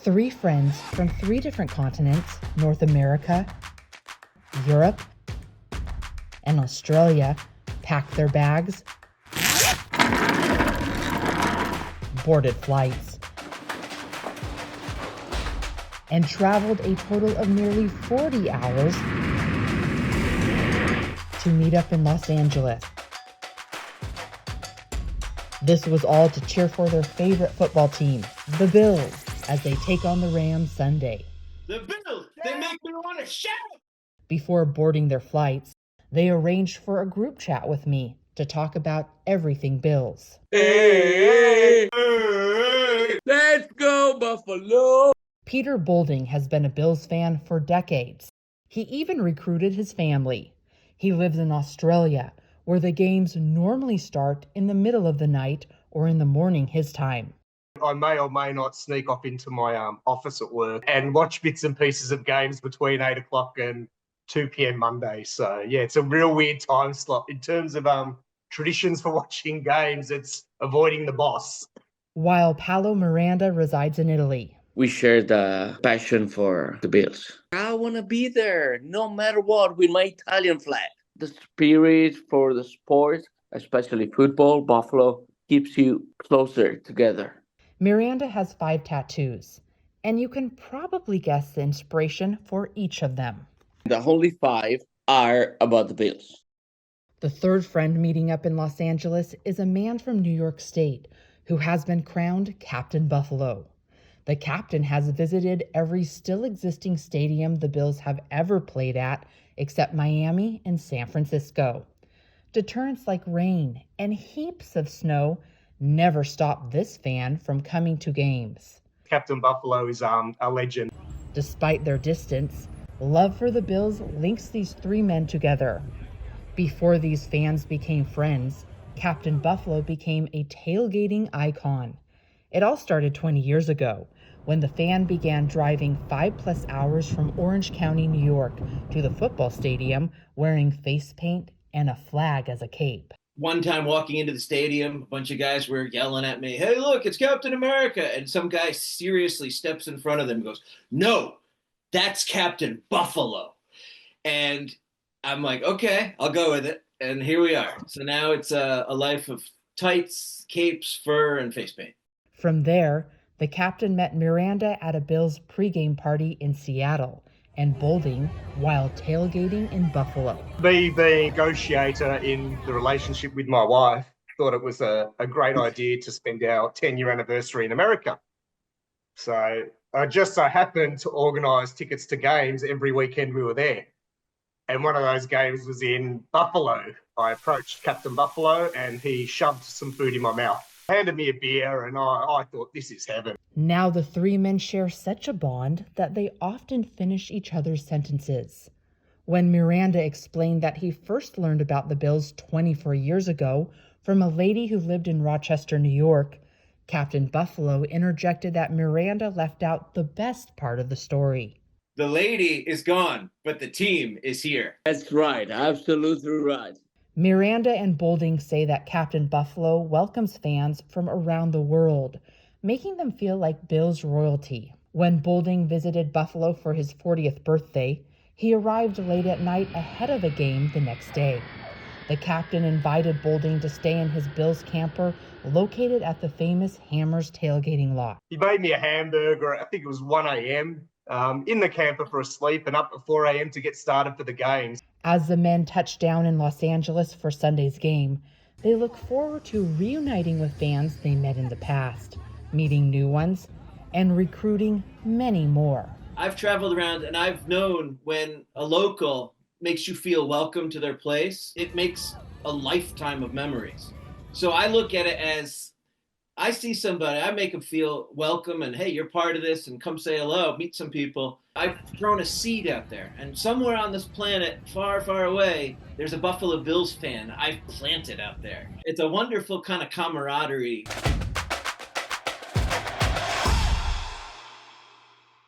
Three friends from three different continents, North America, Europe, and Australia, packed their bags, boarded flights, and traveled a total of nearly 40 hours to meet up in Los Angeles. This was all to cheer for their favorite football team, the Bills, as they take on the Rams Sunday. The Bills, they make me want to shout! Before boarding their flights, they arranged for a group chat with me to talk about everything Bills. Hey, let's go, Buffalo! Peter Boulding has been a Bills fan for decades. He even recruited his family. He lives in Australia, where the games normally start in the middle of the night or in the morning his time. I may or may not sneak off into my office at work and watch bits and pieces of games between 8 o'clock and 2 p.m. Monday. So, yeah, it's a real weird time slot. In terms of traditions for watching games, it's avoiding the boss. While Paolo Miranda resides in Italy. We share the passion for the Bills. I want to be there, no matter what, with my Italian flag. The spirit for the sport, especially football, Buffalo, keeps you closer together. Miranda has 5 tattoos, and you can probably guess the inspiration for each of them. The only 5 are about the Bills. The third friend meeting up in Los Angeles is a man from New York State who has been crowned Captain Buffalo. The captain has visited every still existing stadium the Bills have ever played at, except Miami and San Francisco. Deterrents like rain and heaps of snow never stopped this fan from coming to games. Captain Buffalo is a legend. Despite their distance, love for the Bills links these 3 men together. Before these fans became friends, Captain Buffalo became a tailgating icon. It all started 20 years ago, when the fan began driving 5+ hours from Orange County, New York, to the football stadium wearing face paint and a flag as a cape. One time walking into the stadium, a bunch of guys were yelling at me, "Hey, look, it's Captain America." And some guy seriously steps in front of them and goes, "No, that's Captain Buffalo." And I'm like, okay, I'll go with it. And here we are. So now it's a life of tights, capes, fur, and face paint. From there, the captain met Miranda at a Bills pregame party in Seattle and Boulding while tailgating in Buffalo. Me being a negotiator in the relationship with my wife, thought it was a great idea to spend our 10-year anniversary in America. So I just so happened to organise tickets to games every weekend we were there. And one of those games was in Buffalo. I approached Captain Buffalo and he shoved some food in my mouth, handed me a beer, and I thought, this is heaven. Now the 3 men share such a bond that they often finish each other's sentences. When Miranda explained that he first learned about the Bills 24 years ago from a lady who lived in Rochester, New York, Captain Buffalo interjected that Miranda left out the best part of the story. The lady is gone, but the team is here. That's right, absolutely right. Miranda and Boulding say that Captain Buffalo welcomes fans from around the world, making them feel like Bills royalty. When Boulding visited Buffalo for his 40th birthday, he arrived late at night ahead of a game the next day. The captain invited Boulding to stay in his Bills camper located at the famous Hammers tailgating lot. He made me a hamburger, I think it was 1 a.m., in the camper for a sleep and up at 4 a.m. to get started for the games. As the men touch down in Los Angeles for Sunday's game, they look forward to reuniting with fans they met in the past, meeting new ones, and recruiting many more. I've traveled around and I've known when a local makes you feel welcome to their place, it makes a lifetime of memories. So I look at it as I see somebody, I make them feel welcome and, hey, you're part of this and come say hello, meet some people. I've thrown a seed out there and somewhere on this planet, far, far away, there's a Buffalo Bills fan I've planted out there. It's a wonderful kind of camaraderie.